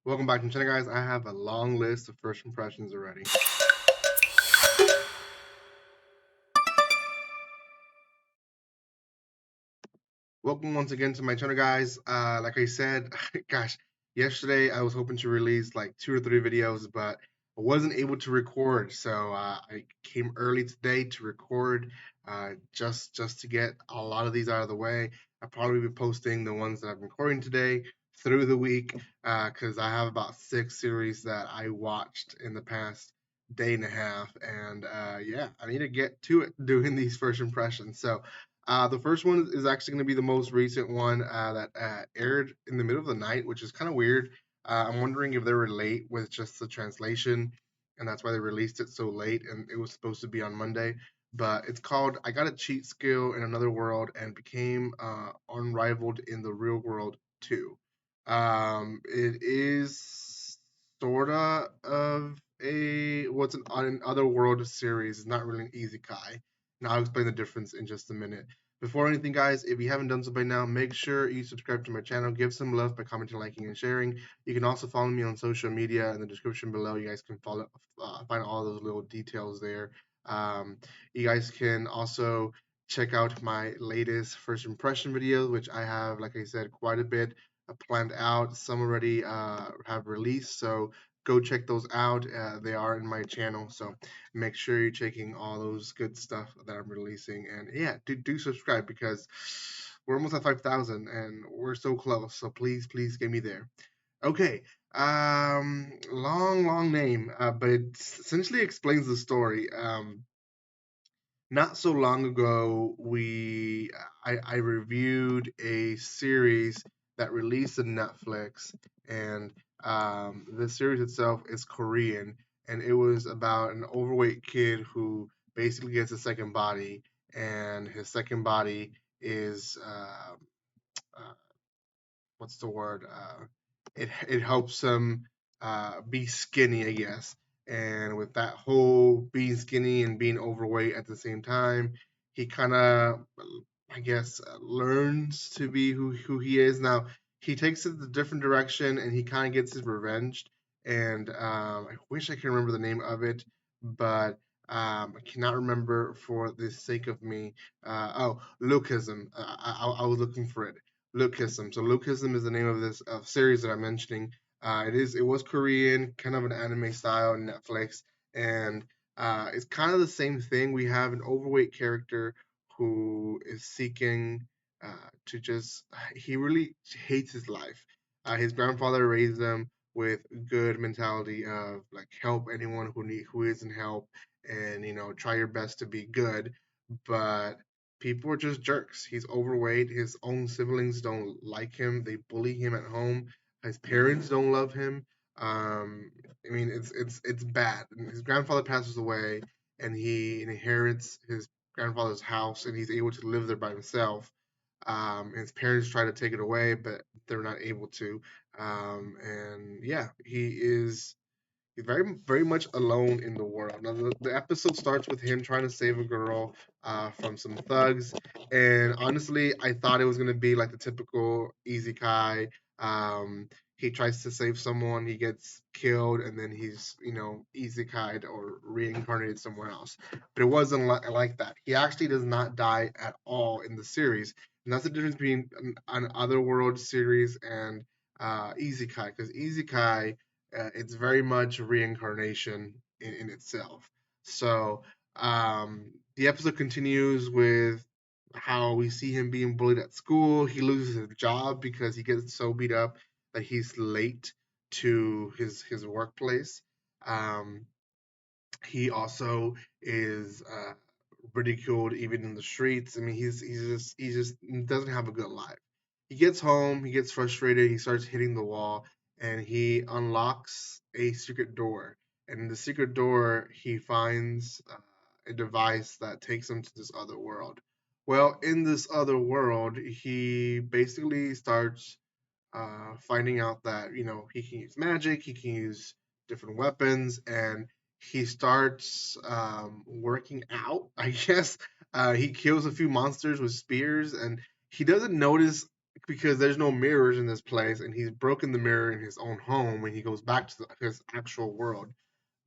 Welcome back to the channel, guys. I have a long list of first impressions already. Welcome once again to my channel, guys. Like I said, gosh, yesterday I was hoping to release like 2 or 3 videos, but I wasn't able to record. So I came early today to record, just to get a lot of these out of the way. I'll probably be posting the ones that I'm recording today through the week, because I have about 6 series that I watched in the past day and a half, and yeah, I need to get to it doing these first impressions. So. The first one is actually going to be the most recent one that aired in the middle of the night, which is kind of weird. I'm wondering if they were late with just the translation, and that's why they released it so late, and it was supposed to be on Monday. But it's called "I Got a Cheat Skill in Another World" and became unrivaled in the real world too. It is sorta of a what's an other world series. It's not really an isekai. Now I'll explain the difference in just a minute. Before anything, guys, if you haven't done so by now, make sure you subscribe to my channel. Give some love by commenting, liking, and sharing. You can also follow me on social media in the description below. You guys can find all those little details there. Um, you guys can also check out my latest first impression videos, which I have, like I said, quite a bit planned out. Some already have released, so go check those out. They are in my channel, so make sure you're checking all those good stuff that I'm releasing. And yeah, do subscribe because we're almost at 5,000 and we're so close. So please get me there. Okay. Long name, but it essentially explains the story. Not so long ago, I reviewed a series that released on Netflix, and the series itself is Korean, and it was about an overweight kid who basically gets a second body, and his second body is uh, what's the word? It helps him be skinny, I guess. And with that whole being skinny and being overweight at the same time, he kind of, I guess, learns to be who he is. Now he takes it a different direction, and he kind of gets his revenge. And I wish I could remember the name of it, but I cannot remember for the sake of me. Lukeism. I was looking for it. Lukeism. So Lukeism is the name of this series that I'm mentioning. It was Korean, kind of an anime style on Netflix, and it's kind of the same thing. We have an overweight character who is seeking to just he really hates his life. His grandfather raised him with good mentality of like help anyone who isn't help, and try your best to be good, but people are just jerks. He's overweight. His own siblings don't like him. They bully him at home. His parents don't love him. I mean, it's bad. And his grandfather passes away, and he inherits his grandfather's house, and he's able to live there by himself. His parents try to take it away, but they're not able to. And yeah, he's very much alone in the world. Now, the episode starts with him trying to save a girl from some thugs, and honestly, I thought it was gonna be like the typical easy kai. He tries to save someone, he gets killed, and then he's easy kai or reincarnated somewhere else. But it wasn't like that. He actually does not die at all in the series, and that's the difference between an Otherworld series and Isekai, because Isekai it's very much reincarnation in itself. So the episode continues with how we see him being bullied at school. He loses his job because he gets so beat up that he's late to his workplace. Um, he also is ridiculed even in the streets. I mean, he just doesn't have a good life. He gets home, he gets frustrated, he starts hitting the wall, and he unlocks a secret door. And in the secret door, he finds a device that takes him to this other world. Well, in this other world, he basically starts finding out that he can use magic, he can use different weapons, and he starts working out. I guess he kills a few monsters with spears, and he doesn't notice. because there's no mirrors in this place, and he's broken the mirror in his own home when he goes back to his actual world.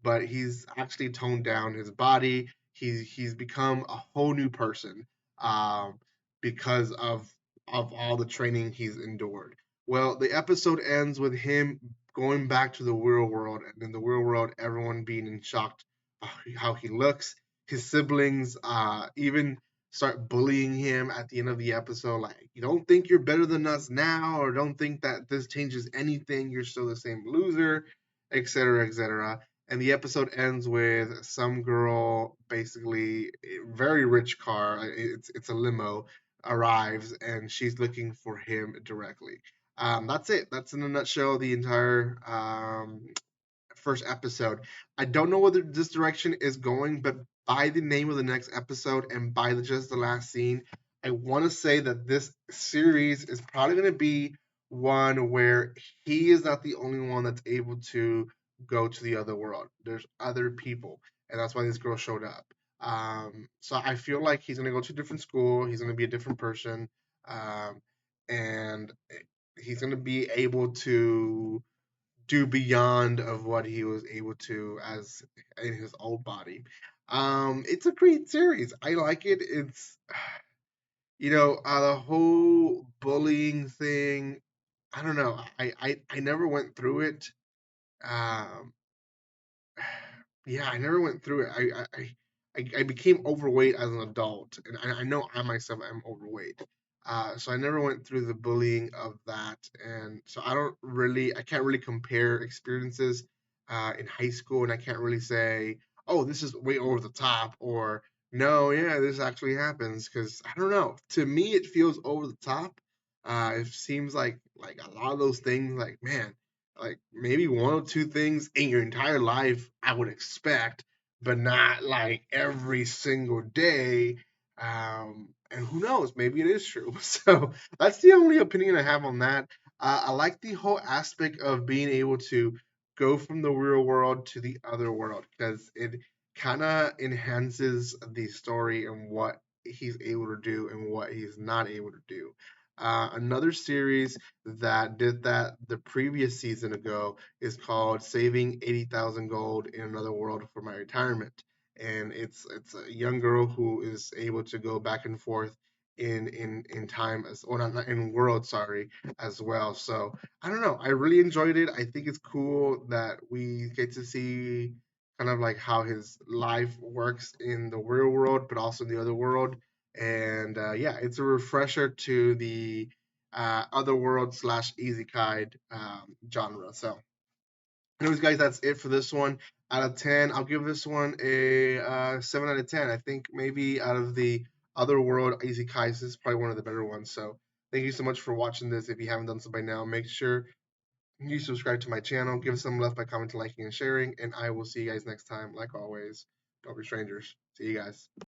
But he's actually toned down his body. He's become a whole new person, um, because of all the training he's endured. Well, the episode ends with him going back to the real world, and in the real world, everyone being in shock how he looks. His siblings even start bullying him at the end of the episode, like, you don't think you're better than us now, or don't think that this changes anything. You're still the same loser, etc., etc. And the episode ends with some girl, basically a very rich car, it's a limo, arrives, and she's looking for him directly. That's it. That's in a nutshell the entire first episode. I don't know whether this direction is going, but by the name of the next episode and by just the last scene, I want to say that this series is probably going to be one where he is not the only one that's able to go to the other world. There's other people, and that's why this girl showed up. So I feel like he's going to go to a different school. He's going to be a different person, um, and he's going to be able to do beyond of what he was able to as in his old body. It's a great series. I like it. It's the whole bullying thing. I don't know. I never went through it. Um, yeah, I never went through it. I became overweight as an adult, and I know I myself am overweight. So I never went through the bullying of that, and so I can't really compare experiences in high school, and I can't really say, oh, this is way over the top, or no, yeah, this actually happens, because I don't know. To me, it feels over the top. It seems like a lot of those things, like, man, like maybe one or two things in your entire life I would expect, but not like every single day. And who knows? Maybe it is true. So that's the only opinion I have on that. I like the whole aspect of being able to go from the real world to the other world, because it kind of enhances the story and what he's able to do and what he's not able to do. Another series that did that the previous season ago is called Saving 80,000 Gold in Another World for My Retirement. And it's a young girl who is able to go back and forth in time, as or not in world, sorry, as well. So I don't know. I really enjoyed it. I think it's cool that we get to see kind of like how his life works in the real world, but also in the other world. And yeah, it's a refresher to the otherworld slash isekai genre. So, anyways, guys, that's it for this one. Out of 10, I'll give this one a 7 out of 10. I think maybe out of the otherworld isekai, this is probably one of the better ones. So, thank you so much for watching this. If you haven't done so by now, make sure you subscribe to my channel, give some love by commenting, liking, and sharing. And I will see you guys next time. Like always, don't be strangers. See you guys.